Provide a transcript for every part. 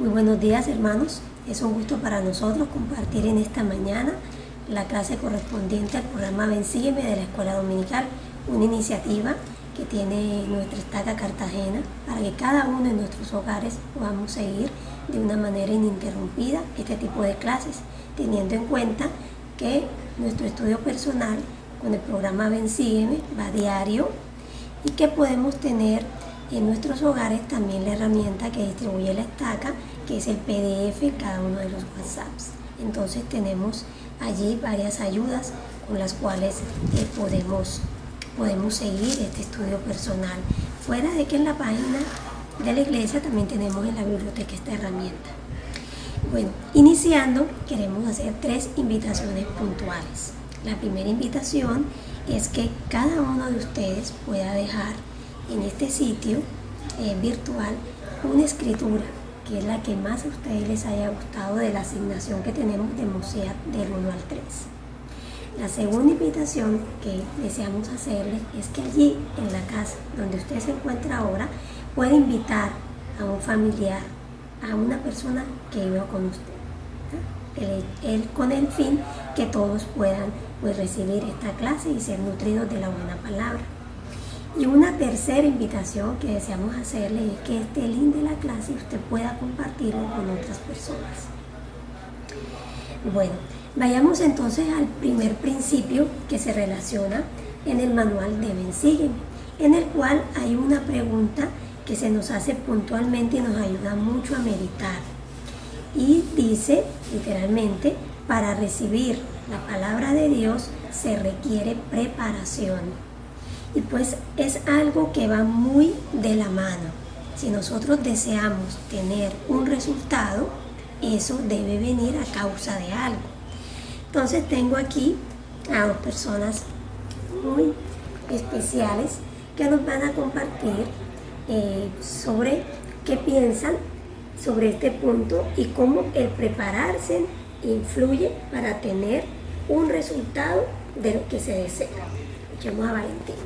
Muy buenos días, hermanos. Es un gusto para nosotros compartir en esta mañana la clase correspondiente al programa Ven Sígueme de la Escuela Dominical, una iniciativa que tiene nuestra estaca Cartagena para que cada uno de nuestros hogares podamos seguir de una manera ininterrumpida este tipo de clases, teniendo en cuenta que nuestro estudio personal con el programa Ven Sígueme va diario y que podemos tener en nuestros hogares también la herramienta que distribuye la estaca, que es el PDF en cada uno de los WhatsApps. Entonces tenemos allí varias ayudas con las cuales podemos seguir este estudio personal. Fuera de que en la página de la iglesia también tenemos en la biblioteca esta herramienta. Bueno, iniciando, queremos hacer 3 invitaciones puntuales. La primera invitación es que cada uno de ustedes pueda dejar en este sitio virtual una escritura que es la que más a ustedes les haya gustado de la asignación que tenemos de Mosiat del 1 al 3. La segunda invitación que deseamos hacerles es que allí en la casa donde usted se encuentra ahora puede invitar a un familiar, a una persona que viva con usted, él con el fin que todos puedan recibir esta clase y ser nutridos de la buena palabra. Y una tercera invitación que deseamos hacerle es que este link de la clase usted pueda compartirlo con otras personas. Bueno, vayamos entonces al primer principio que se relaciona en el manual de Ven Sígueme, en el cual hay una pregunta que se nos hace puntualmente y nos ayuda mucho a meditar. Y dice literalmente, para recibir la palabra de Dios se requiere preparación. Y pues es algo que va muy de la mano. Si nosotros deseamos tener un resultado, eso debe venir a causa de algo. Entonces tengo aquí a 2 personas muy especiales que nos van a compartir sobre qué piensan sobre este punto y cómo el prepararse influye para tener un resultado de lo que se desea. Escuchemos a Valentina.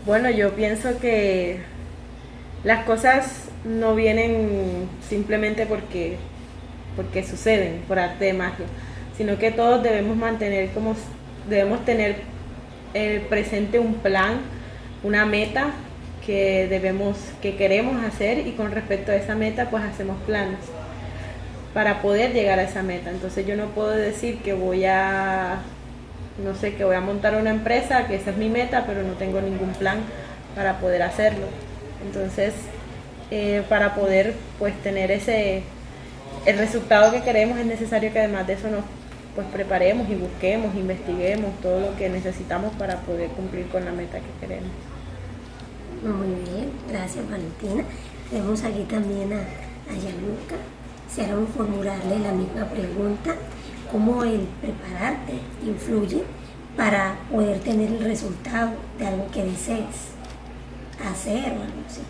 Bueno, yo pienso que las cosas no vienen simplemente porque suceden por arte de magia, sino que todos debemos tener presente un plan, una meta que queremos hacer, y con respecto a esa meta pues hacemos planes para poder llegar a esa meta. Entonces yo no puedo decir que voy a montar una empresa, que esa es mi meta, pero no tengo ningún plan para poder hacerlo. Entonces, para poder pues tener el resultado que queremos, es necesario que además de eso nos pues preparemos y busquemos, investiguemos todo lo que necesitamos para poder cumplir con la meta que queremos. Muy bien, gracias Valentina. Tenemos aquí también a Yanuka. Quisiéramos formularle la misma pregunta: ¿cómo el prepararte influye para poder tener el resultado de algo que desees hacer o algo así?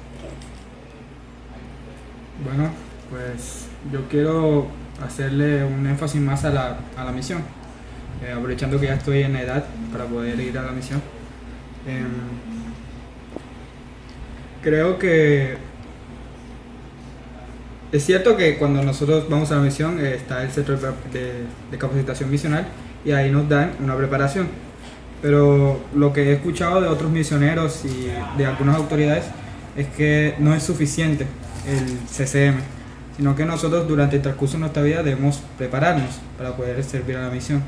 Bueno, pues yo quiero hacerle un énfasis más a la misión, aprovechando que ya estoy en la edad para poder ir a la misión. Creo que es cierto que cuando nosotros vamos a la misión está el centro de capacitación misional y ahí nos dan una preparación, pero lo que he escuchado de otros misioneros y de algunas autoridades es que no es suficiente el CCM, sino que nosotros durante el transcurso de nuestra vida debemos prepararnos para poder servir a la misión.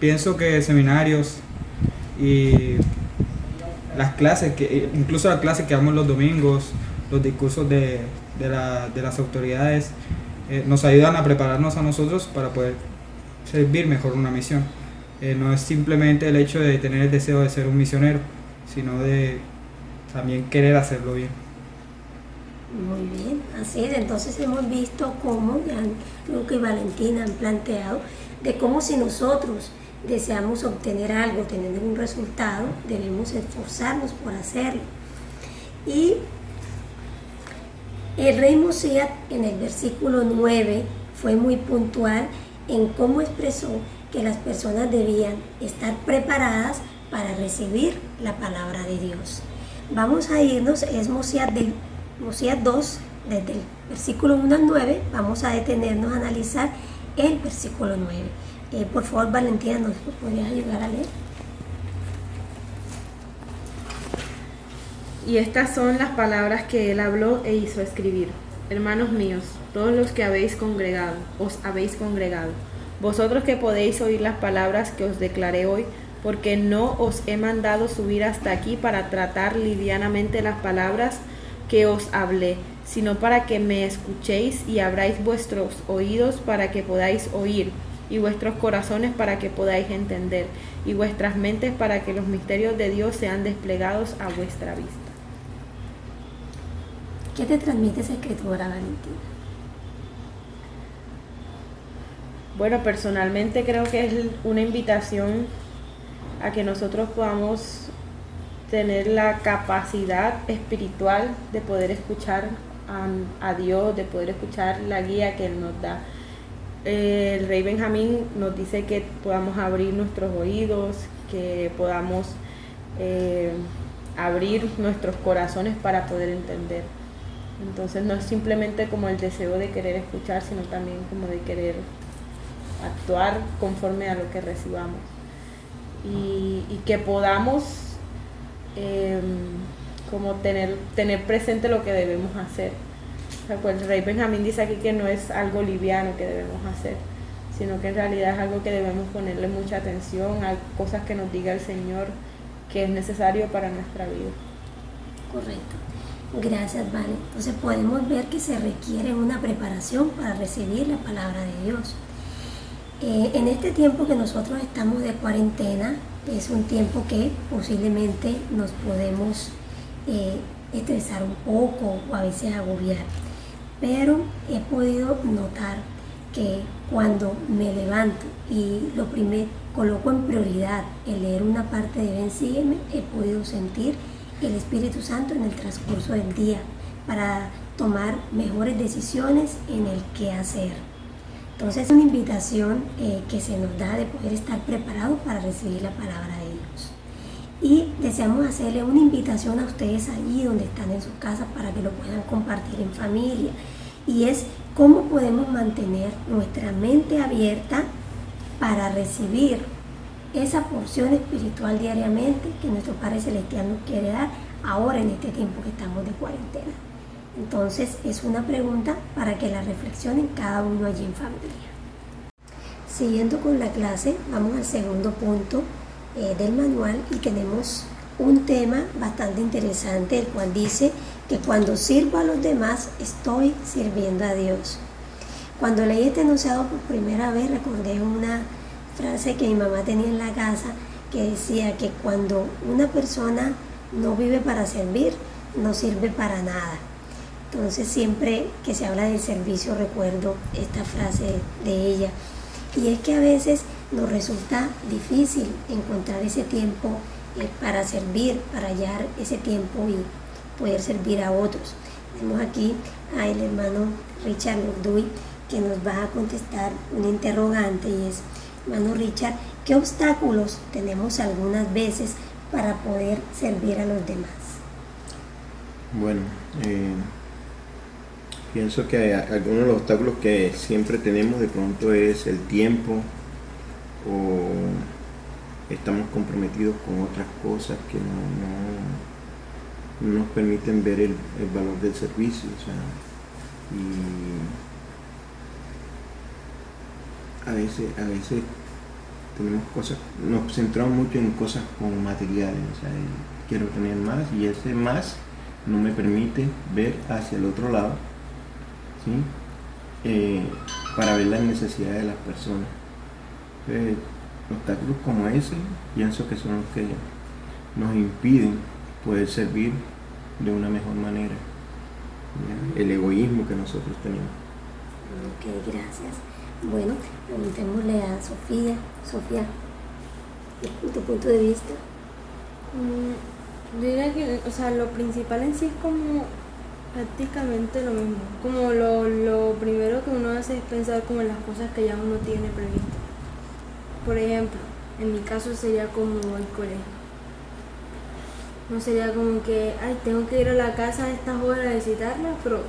Pienso que seminarios y las clases, incluso las clases que damos los domingos, los discursos de las autoridades, nos ayudan a prepararnos a nosotros para poder servir mejor una misión. No es simplemente el hecho de tener el deseo de ser un misionero, sino de también querer hacerlo bien. Muy bien, así es. Entonces hemos visto cómo Luca y Valentina han planteado de cómo, si nosotros deseamos obtener algo, tener un resultado, debemos esforzarnos por hacerlo. Y el rey Mosiat en el versículo 9 fue muy puntual en cómo expresó que las personas debían estar preparadas para recibir la palabra de Dios. Vamos a irnos, es Mosiat del Osías 2, desde el versículo 1 al 9, vamos a detenernos a analizar el versículo 9. Por favor, Valentina, ¿nos podrías ayudar a leer? Y estas son las palabras que él habló e hizo escribir. Hermanos míos, todos los que os habéis congregado, vosotros que podéis oír las palabras que os declaré hoy, porque no os he mandado subir hasta aquí para tratar livianamente las palabras que os hablé, sino para que me escuchéis y abráis vuestros oídos para que podáis oír, y vuestros corazones para que podáis entender, y vuestras mentes para que los misterios de Dios sean desplegados a vuestra vista. ¿Qué te transmite esa escritura, Valentina? Bueno, personalmente creo que es una invitación a que nosotros podamos tener la capacidad espiritual de poder escuchar a Dios, de poder escuchar la guía que Él nos da. El rey Benjamín nos dice que podamos abrir nuestros oídos, que podamos abrir nuestros corazones para poder entender. Entonces no es simplemente como el deseo de querer escuchar, sino también como de querer actuar conforme a lo que recibamos. Y que podamos como tener presente lo que debemos hacer. O sea, pues el rey Benjamín dice aquí que no es algo liviano que debemos hacer, sino que en realidad es algo que debemos ponerle mucha atención, a cosas que nos diga el Señor que es necesario para nuestra vida. Correcto. Gracias, Vale. Entonces podemos ver que se requiere una preparación para recibir la palabra de Dios. En este tiempo que nosotros estamos de cuarentena, es un tiempo que posiblemente nos podemos estresar un poco o a veces agobiar. Pero he podido notar que cuando me levanto y lo primero coloco en prioridad el leer una parte de Ven, Sígueme, he podido sentir el Espíritu Santo en el transcurso del día para tomar mejores decisiones en el qué hacer. Entonces es una invitación que se nos da de poder estar preparados para recibir la palabra de Dios. Y deseamos hacerle una invitación a ustedes allí donde están en sus casas para que lo puedan compartir en familia. Y es cómo podemos mantener nuestra mente abierta para recibir esa porción espiritual diariamente que nuestro Padre Celestial nos quiere dar ahora en este tiempo que estamos de cuarentena. Entonces es una pregunta para que la reflexionen cada uno allí en familia. Siguiendo con la clase, vamos al segundo punto del manual y tenemos un tema bastante interesante, el cual dice que cuando sirvo a los demás estoy sirviendo a Dios. Cuando leí este enunciado por primera vez recordé una frase que mi mamá tenía en la casa que decía que cuando una persona no vive para servir, no sirve para nada. Entonces siempre que se habla del servicio recuerdo esta frase de ella. Y es que a veces nos resulta difícil encontrar ese tiempo para servir, para hallar ese tiempo y poder servir a otros. Tenemos aquí al hermano Richard Lorduy que nos va a contestar una interrogante y es: hermano Richard, ¿qué obstáculos tenemos algunas veces para poder servir a los demás? Bueno, pienso que algunos de los obstáculos que siempre tenemos de pronto es el tiempo, o estamos comprometidos con otras cosas que no nos permiten ver el valor del servicio. O sea, y a veces tenemos cosas, nos centramos mucho en cosas con materiales, o sea, quiero tener más y ese más no me permite ver hacia el otro lado, ¿sí? Para ver las necesidades de las personas. Obstáculos como ese pienso que son los que nos impiden poder servir de una mejor manera, ¿ya? El egoísmo que nosotros tenemos. Ok, gracias. Bueno, preguntémosle a Sofía. Sofía, ¿tu punto de vista? Diría que, o sea, lo principal en sí es como prácticamente lo mismo. Como lo primero que uno hace es pensar como en las cosas que ya uno tiene previsto. Por ejemplo, en mi caso sería como el colegio. No sería como que, ay, tengo que ir a la casa a estas horas a visitarla, pero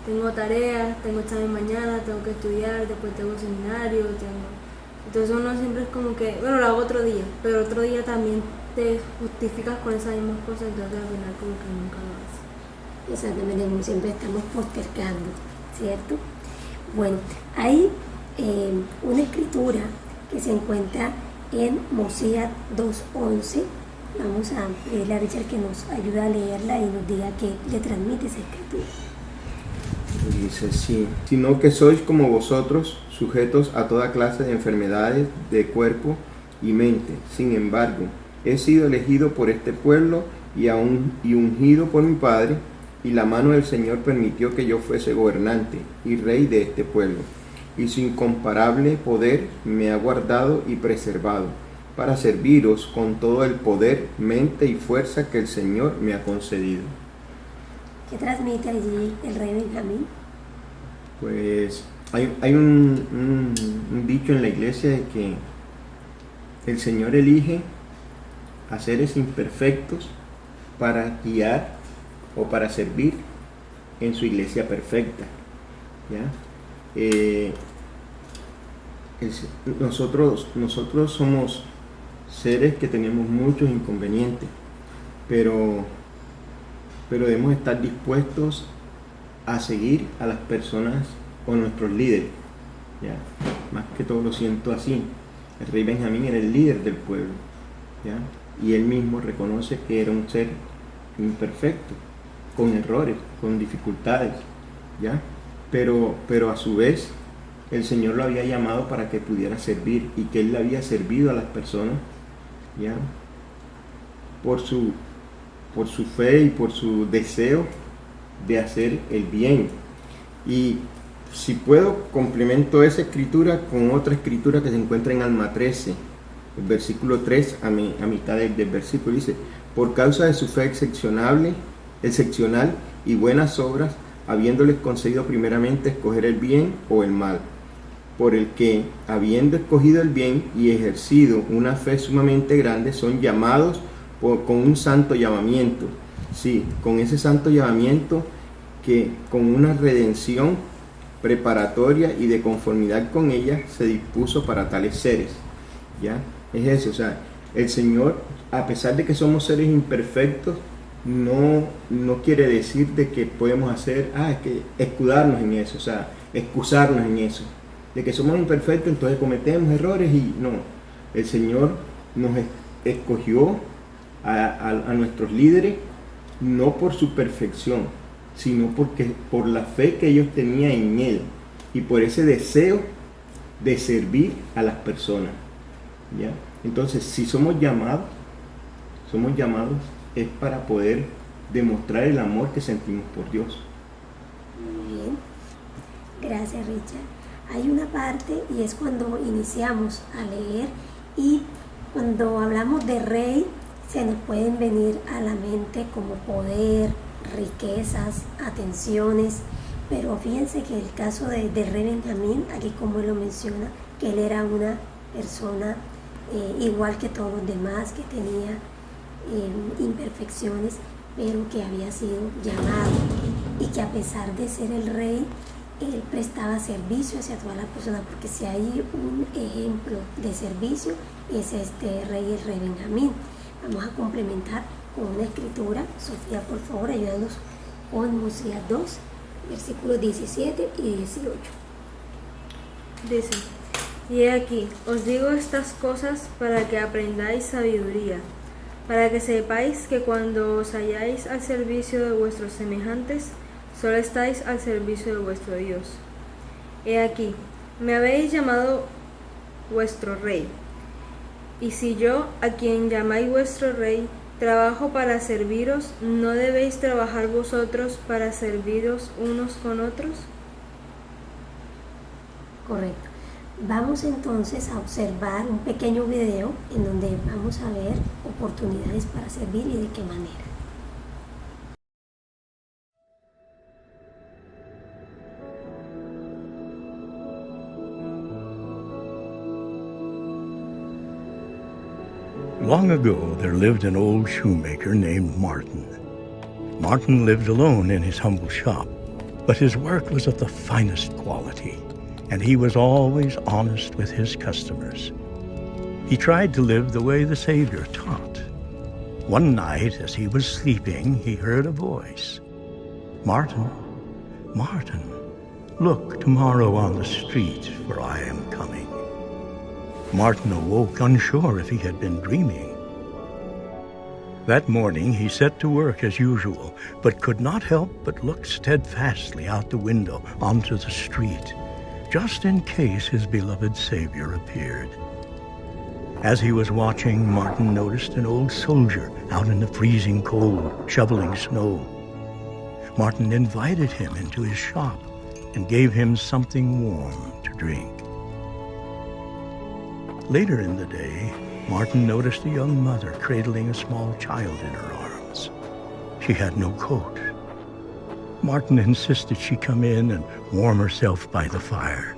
tengo tareas, tengo examen mañana, tengo que estudiar, después tengo seminario, Entonces uno siempre es como que, bueno, lo hago otro día, pero otro día también te justificas con esas mismas cosas, entonces al final como que nunca lo haces. Exactamente, como siempre estamos postergando, ¿cierto? Bueno, hay una escritura que se encuentra en Mosías 2:11. Vamos a pedirle a Richard que nos ayude a leerla y nos diga qué le transmite esa escritura. Dice así, sino que sois como vosotros, sujetos a toda clase de enfermedades de cuerpo y mente. Sin embargo, he sido elegido por este pueblo y ungido por mi Padre, y la mano del Señor permitió que yo fuese gobernante y rey de este pueblo. Y su incomparable poder me ha guardado y preservado, para serviros con todo el poder, mente y fuerza que el Señor me ha concedido. ¿Qué transmite allí el rey Benjamín? Pues hay un dicho en la iglesia de que el Señor elige a seres imperfectos para guiar o para servir en su iglesia perfecta, ¿ya? Nosotros somos seres que tenemos muchos inconvenientes, pero debemos estar dispuestos a seguir a las personas o nuestros líderes, ¿ya? Más que todo lo siento así. El rey Benjamín era el líder del pueblo, ¿ya? Y él mismo reconoce que era un ser imperfecto, con errores, con dificultades, ¿ya? Pero a su vez el Señor lo había llamado para que pudiera servir, y que él le había servido a las personas, ¿ya? Por su fe y por su deseo de hacer el bien. Y si puedo, complemento esa escritura con otra escritura que se encuentra en Alma 13, el versículo 3, a mitad del versículo dice: por causa de su fe excepcional y buenas obras, habiéndoles concedido primeramente escoger el bien o el mal, por el que, habiendo escogido el bien y ejercido una fe sumamente grande, son llamados con un santo llamamiento. Sí, con ese santo llamamiento, que con una redención preparatoria y de conformidad con ella se dispuso para tales seres, ¿ya? Es eso, o sea, el Señor, a pesar de que somos seres imperfectos, no quiere decir de que podemos hacer, que escudarnos en eso, o sea, excusarnos en eso, de que somos imperfectos, entonces cometemos errores, y no. El Señor nos escogió a nuestros líderes no por su perfección, sino por la fe que ellos tenían en Él, y por ese deseo de servir a las personas, ¿ya? Entonces, si somos llamados es para poder demostrar el amor que sentimos por Dios. Muy bien, gracias Richard. Hay una parte, y es cuando iniciamos a leer, y cuando hablamos de rey se nos pueden venir a la mente como poder, riquezas, atenciones, pero fíjense que el caso del rey Benjamín, aquí como él lo menciona, que él era una persona igual que todos los demás, que tenía imperfecciones, pero que había sido llamado, y que a pesar de ser el rey, él prestaba servicio hacia todas las personas, porque si hay un ejemplo de servicio es este rey, el rey Benjamín. Vamos a complementar con una escritura. Sofía, por favor, ayúdanos con Mosías 2, versículos 17 y 18. Dice: y he aquí, os digo estas cosas para que aprendáis sabiduría, para que sepáis que cuando os halláis al servicio de vuestros semejantes, solo estáis al servicio de vuestro Dios. He aquí, me habéis llamado vuestro rey. Y si yo, a quien llamáis vuestro rey, trabajo para serviros, ¿no debéis trabajar vosotros para serviros unos con otros? Correcto. Vamos entonces a observar un pequeño video en donde vamos a ver oportunidades para servir y de qué manera. Long ago, there lived an old shoemaker named Martin. Martin lived alone in his humble shop, but his work was of the finest quality, and he was always honest with his customers. He tried to live the way the Savior taught. One night, as he was sleeping, he heard a voice. "Martin, Martin, look tomorrow on the street, for I am coming." Martin awoke, unsure if he had been dreaming. That morning he set to work as usual, but could not help but look steadfastly out the window onto the street, just in case his beloved Savior appeared. As he was watching, Martin noticed an old soldier out in the freezing cold, shoveling snow. Martin invited him into his shop and gave him something warm to drink. Later in the day, Martin noticed a young mother cradling a small child in her arms. She had no coat. Martin insisted she come in and warm herself by the fire.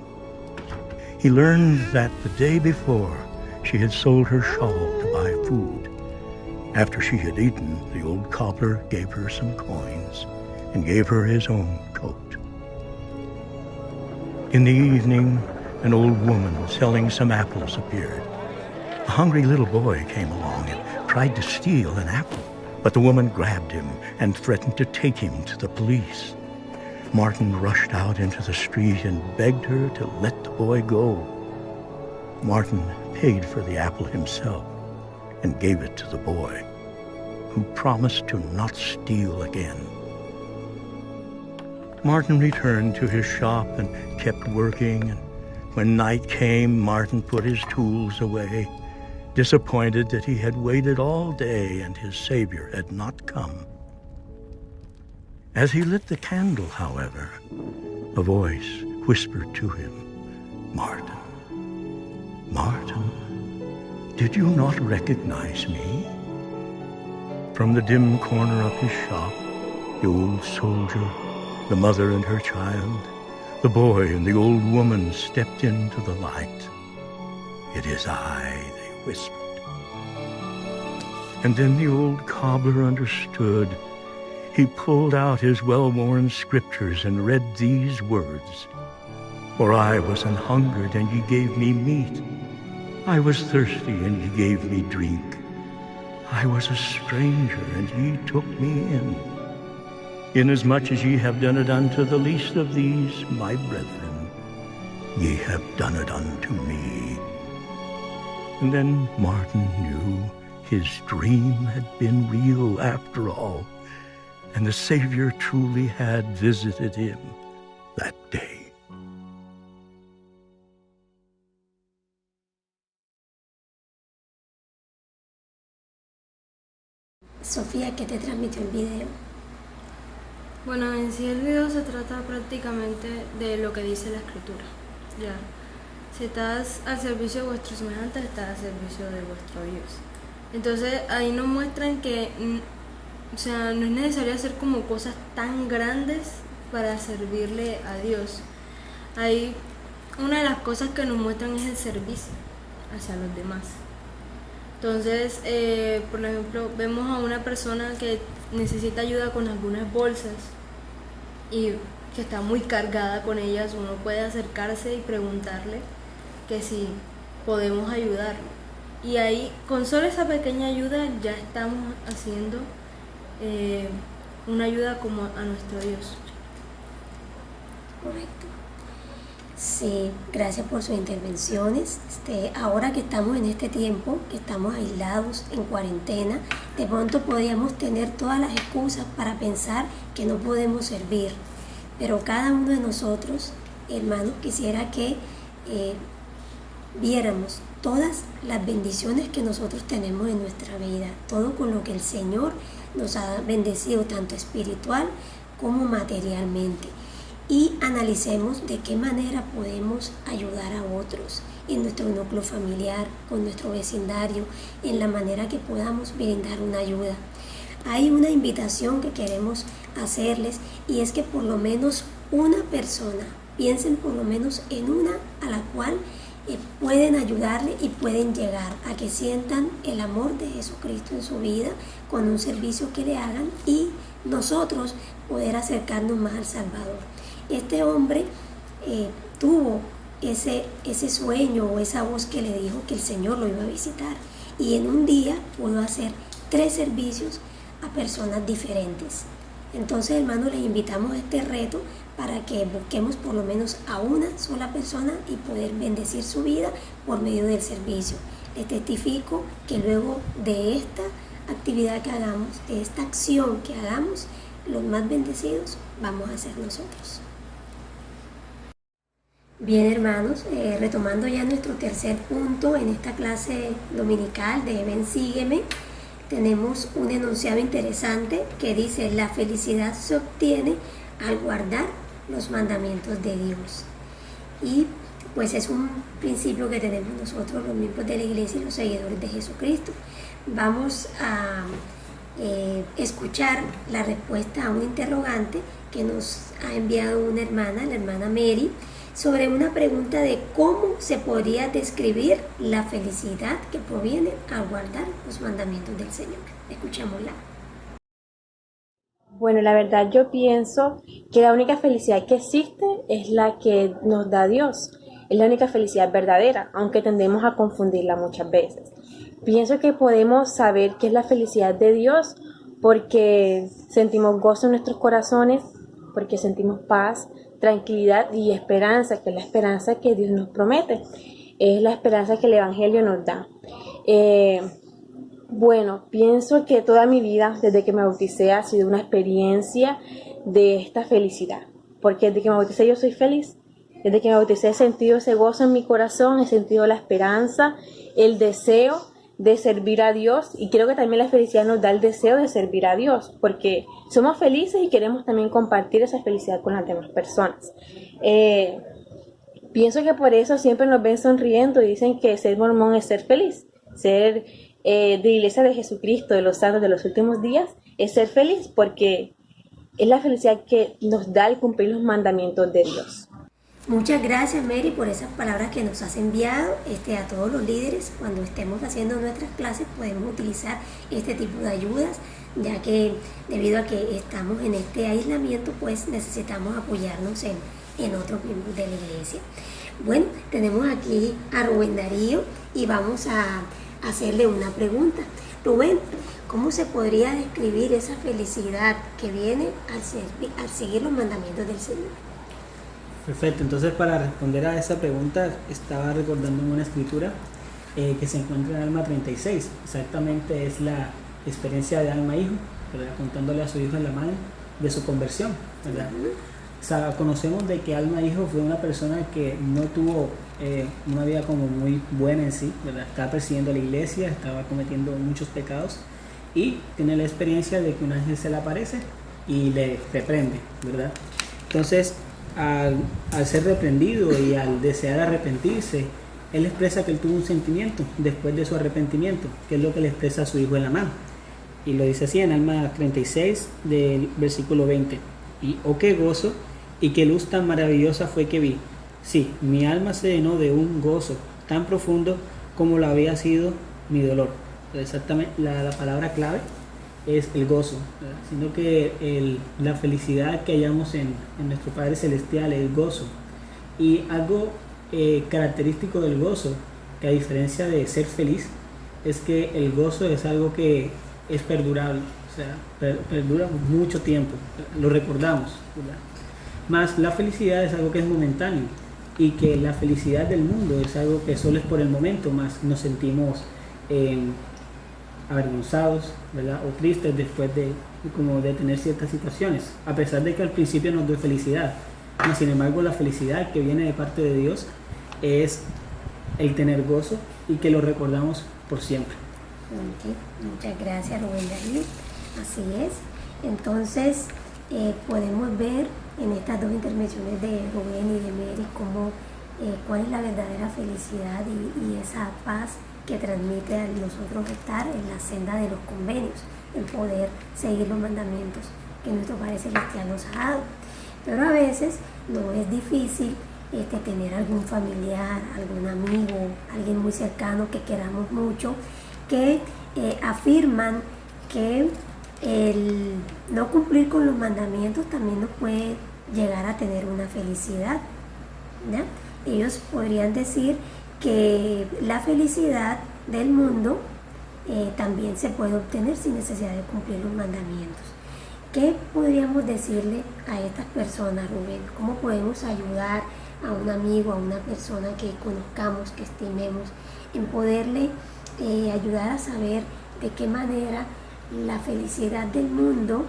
He learned that the day before, she had sold her shawl to buy food. After she had eaten, the old cobbler gave her some coins and gave her his own coat. In the evening, an old woman selling some apples appeared. A hungry little boy came along and tried to steal an apple, but the woman grabbed him and threatened to take him to the police. Martin rushed out into the street and begged her to let the boy go. Martin paid for the apple himself and gave it to the boy, who promised to not steal again. Martin returned to his shop and kept working, and when night came, Martin put his tools away, disappointed that he had waited all day and his Savior had not come. As he lit the candle, however, a voice whispered to him, "Martin, Martin, did you not recognize me?" From the dim corner of his shop, the old soldier, the mother and her child, the boy and the old woman stepped into the light. "It is I," they whispered. And then the old cobbler understood. He pulled out his well-worn scriptures and read these words, "For I was an hungered, and ye gave me meat. I was thirsty, and ye gave me drink. I was a stranger, and ye took me in. Inasmuch as ye have done it unto the least of these, my brethren, ye have done it unto me." And then Martin knew his dream had been real after all, and the Savior truly had visited him that day. Sofía, ¿qué te transmitió el video? Bueno, en sí el video se trata prácticamente de lo que dice la escritura. Ya, si estás al servicio de vuestros semejantes, estás al servicio de vuestro Dios. Entonces ahí nos muestran que, o sea, no es necesario hacer como cosas tan grandes para servirle a Dios. Ahí una de las cosas que nos muestran es el servicio hacia los demás. Entonces, por ejemplo, vemos a una persona que necesita ayuda con algunas bolsas y que está muy cargada con ellas. Uno puede acercarse y preguntarle que si podemos ayudarlo. Y ahí, con solo esa pequeña ayuda, ya estamos haciendo una ayuda como a nuestro Dios. Correcto. Sí, gracias por sus intervenciones. Ahora que estamos en este tiempo, que estamos aislados, en cuarentena, de pronto podríamos tener todas las excusas para pensar que no podemos servir. Pero cada uno de nosotros, hermanos, quisiera que viéramos todas las bendiciones que nosotros tenemos en nuestra vida, todo con lo que el Señor nos ha bendecido, tanto espiritual como materialmente. Y analicemos de qué manera podemos ayudar a otros en nuestro núcleo familiar, con nuestro vecindario, en la manera que podamos brindar una ayuda. Hay una invitación que queremos hacerles, y es que por lo menos una persona, piensen por lo menos en una a la cual pueden ayudarle y pueden llegar a que sientan el amor de Jesucristo en su vida con un servicio que le hagan y nosotros poder acercarnos más al Salvador. Este hombre tuvo ese sueño o esa voz que le dijo que el Señor lo iba a visitar y en un día pudo hacer 3 servicios a personas diferentes. Entonces, hermanos, les invitamos a este reto para que busquemos por lo menos a una sola persona y poder bendecir su vida por medio del servicio. Les testifico que luego de esta actividad que hagamos, de esta acción que hagamos, los más bendecidos vamos a ser nosotros. Bien, hermanos, retomando ya nuestro tercer punto en esta clase dominical de Ven, Sígueme, tenemos un enunciado interesante que dice: la felicidad se obtiene al guardar los mandamientos de Dios. Y pues es un principio que tenemos nosotros los miembros de la iglesia y los seguidores de Jesucristo. Vamos a escuchar la respuesta a un interrogante que nos ha enviado una hermana, la hermana Mary, sobre una pregunta de cómo se podría describir la felicidad que proviene al guardar los mandamientos del Señor. Escuchémosla. Bueno, la verdad yo pienso que la única felicidad que existe es la que nos da Dios. Es la única felicidad verdadera, aunque tendemos a confundirla muchas veces. Pienso que podemos saber qué es la felicidad de Dios porque sentimos gozo en nuestros corazones, porque sentimos paz, tranquilidad y esperanza, que es la esperanza que Dios nos promete, es la esperanza que el Evangelio nos da. Bueno, pienso que toda mi vida, desde que me bauticé, ha sido una experiencia de esta felicidad, porque desde que me bauticé yo soy feliz. Desde que me bauticé he sentido ese gozo en mi corazón, he sentido la esperanza, el deseo de servir a Dios, y creo que también la felicidad nos da el deseo de servir a Dios, porque somos felices y queremos también compartir esa felicidad con las demás personas. Pienso que por eso siempre nos ven sonriendo y dicen que ser mormón es ser feliz, ser de Iglesia de Jesucristo, de los santos de los últimos días, es ser feliz, porque es la felicidad que nos da el cumplir los mandamientos de Dios. Muchas gracias, Mary, por esas palabras que nos has enviado. A todos los líderes, cuando estemos haciendo nuestras clases, podemos utilizar este tipo de ayudas, ya que debido a que estamos en este aislamiento, pues necesitamos apoyarnos en otros miembros de la iglesia. Bueno, tenemos aquí a Rubén Darío y vamos a hacerle una pregunta. Rubén, ¿cómo se podría describir esa felicidad que viene al seguir los mandamientos del Señor? Perfecto, entonces para responder a esa pregunta estaba recordando una escritura que se encuentra en Alma 36, exactamente es la experiencia de Alma Hijo, ¿verdad? Contándole a su hijo en la mano de su conversión, ¿verdad? O sea, conocemos de que Alma Hijo fue una persona que no tuvo una vida como muy buena en sí, ¿verdad? Estaba persiguiendo a la iglesia, estaba cometiendo muchos pecados y tiene la experiencia de que un ángel se le aparece y le reprende, ¿verdad? Entonces, al ser reprendido y al desear arrepentirse, él expresa que él tuvo un sentimiento después de su arrepentimiento, que es lo que le expresa a su hijo en la mano. Y lo dice así en Alma 36 del versículo 20. Y oh, qué gozo y qué luz tan maravillosa fue que vi. Sí, mi alma se llenó de un gozo tan profundo como lo había sido mi dolor. Exactamente, la palabra clave es el gozo, ¿verdad? Sino que la felicidad que hallamos en nuestro Padre Celestial es el gozo. Y algo característico del gozo, que a diferencia de ser feliz, es que el gozo es algo que es perdurable, o sea, perdura mucho tiempo, lo recordamos, ¿verdad? Más la felicidad es algo que es momentáneo, y que la felicidad del mundo es algo que solo es por el momento, más nos sentimos avergonzados, ¿verdad? O tristes después de tener ciertas situaciones, a pesar de que al principio nos dio felicidad. No, sin embargo, la felicidad que viene de parte de Dios es el tener gozo y que lo recordamos por siempre. Okay. Muchas gracias, Rubén Darío. Así es. Entonces, podemos ver en estas dos intervenciones de Rubén y de Mary cuál es la verdadera felicidad y esa paz que transmite a nosotros estar en la senda de los convenios, el poder seguir los mandamientos que nuestro Padre Celestial nos ha dado. Pero a veces no es difícil tener algún familiar, algún amigo, alguien muy cercano que queramos mucho, que afirman que el no cumplir con los mandamientos también nos puede llegar a tener una felicidad, ¿ya? Ellos podrían decir que la felicidad del mundo también se puede obtener sin necesidad de cumplir los mandamientos. ¿Qué podríamos decirle a estas personas, Rubén? ¿Cómo podemos ayudar a un amigo, a una persona que conozcamos, que estimemos, en poderle ayudar a saber de qué manera la felicidad del mundo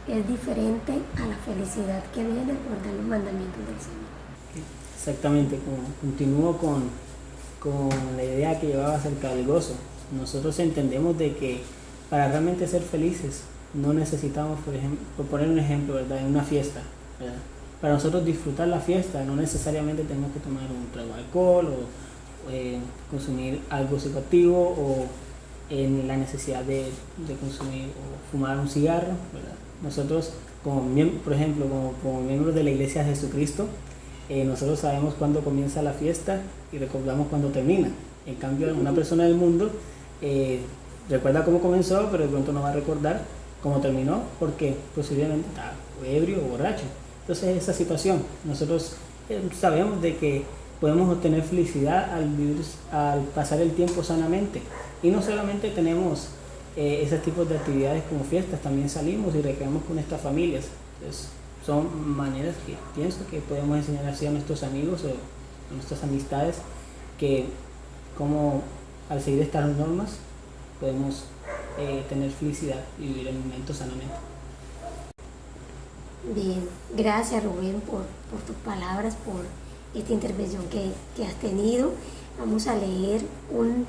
es diferente a la felicidad que viene de guardar los mandamientos del Señor? Exactamente, continúo con la idea que llevaba acerca del gozo. Nosotros entendemos de que para realmente ser felices no necesitamos, por ejemplo, por poner un ejemplo, ¿verdad?, en una fiesta, ¿verdad? Para nosotros disfrutar la fiesta no necesariamente tenemos que tomar un trago de alcohol o consumir algo psicoactivo o en la necesidad de consumir o fumar un cigarro, ¿verdad? Nosotros, por ejemplo, como miembros de la Iglesia de Jesucristo, nosotros sabemos cuándo comienza la fiesta y recordamos cuándo termina. En cambio, una persona del mundo recuerda cómo comenzó, pero de pronto no va a recordar cómo terminó, porque posiblemente está ebrio o borracho. Entonces, esa situación, nosotros sabemos de que podemos obtener felicidad al pasar el tiempo sanamente. Y no solamente tenemos esos tipos de actividades como fiestas, también salimos y recreamos con nuestras familias. Entonces, son maneras que pienso que podemos enseñar así a nuestros amigos o a nuestras amistades, que como al seguir estas normas podemos tener felicidad y vivir el momento sanamente. Bien, gracias Rubén por tus palabras, por esta intervención que has tenido. Vamos a leer un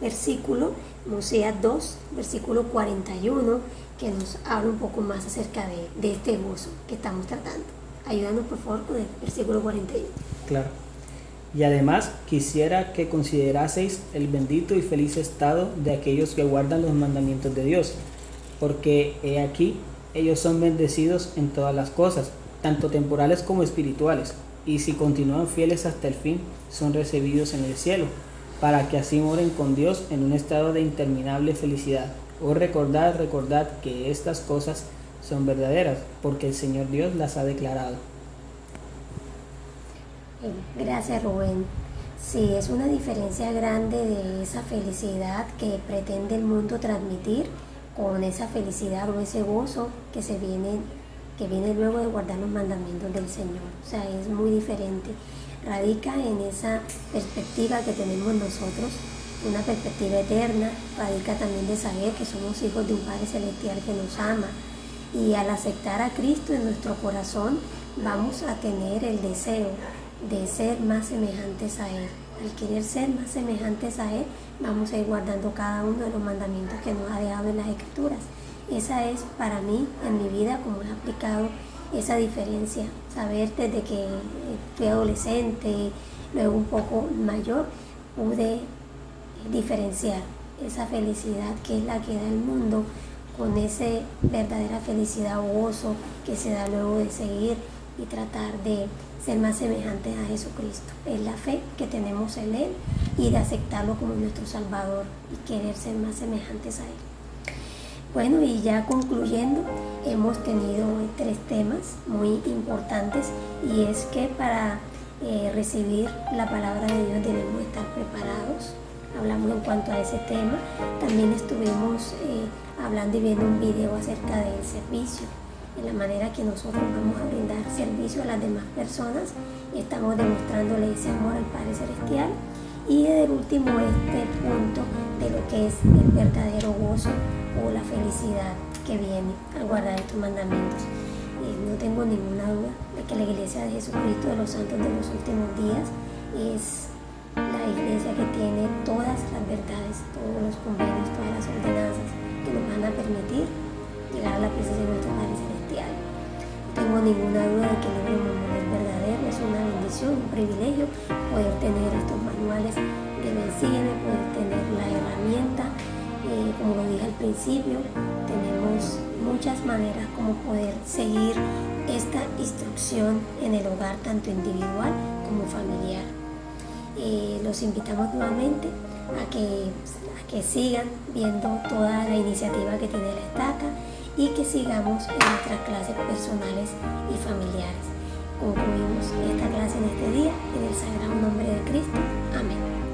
versículo, Oseas 2, versículo 41, que nos habla un poco más acerca de este gozo que estamos tratando. Ayúdanos por favor con el versículo 41. Claro. Y además quisiera que consideraseis el bendito y feliz estado de aquellos que guardan los mandamientos de Dios, porque he aquí, ellos son bendecidos en todas las cosas, tanto temporales como espirituales, y si continúan fieles hasta el fin, son recibidos en el cielo, para que así moren con Dios en un estado de interminable felicidad. Oh, recordad que estas cosas son verdaderas, porque el Señor Dios las ha declarado. Gracias Rubén. Sí, es una diferencia grande de esa felicidad que pretende el mundo transmitir con esa felicidad o ese gozo que viene luego de guardar los mandamientos del Señor. O sea, es muy diferente. Radica en esa perspectiva que tenemos nosotros, una perspectiva eterna. Radica también de saber que somos hijos de un Padre Celestial que nos ama. Y al aceptar a Cristo en nuestro corazón, vamos a tener el deseo de ser más semejantes a Él. Al querer ser más semejantes a Él, vamos a ir guardando cada uno de los mandamientos que nos ha dejado en las Escrituras. Esa es para mí, en mi vida, como he aplicado esa diferencia. Saber desde que fui adolescente, luego un poco mayor, pude diferenciar esa felicidad que es la que da el mundo con esa verdadera felicidad o gozo que se da luego de seguir y tratar de ser más semejantes a Jesucristo. Es la fe que tenemos en Él y de aceptarlo como nuestro Salvador y querer ser más semejantes a Él. Bueno, y ya concluyendo, hemos tenido 3 temas muy importantes, y es que para recibir la palabra de Dios debemos estar preparados. Hablamos en cuanto a ese tema. También estuvimos hablando y viendo un video acerca del servicio, de la manera que nosotros vamos a brindar servicio a las demás personas. Estamos demostrándole ese amor al Padre Celestial. Y el último, este punto de lo que es el verdadero gozo o la felicidad que viene al guardar estos mandamientos. No tengo ninguna duda de que la Iglesia de Jesucristo de los Santos de los Últimos Días es la iglesia que tiene todas las verdades, todos los convenios, todas las ordenanzas que nos van a permitir llegar a la presencia de nuestro Padre Celestial. No tengo ninguna duda de que el libro de Mormón es verdadero, es una bendición, un privilegio poder tener estos manuales de Sígueme, poder tener la herramienta. Como lo dije al principio, tenemos muchas maneras como poder seguir esta instrucción en el hogar, tanto individual como familiar. Los invitamos nuevamente a que sigan viendo toda la iniciativa que tiene la estaca y que sigamos en nuestras clases personales y familiares. Concluimos esta clase en este día en el sagrado nombre de Cristo. Amén.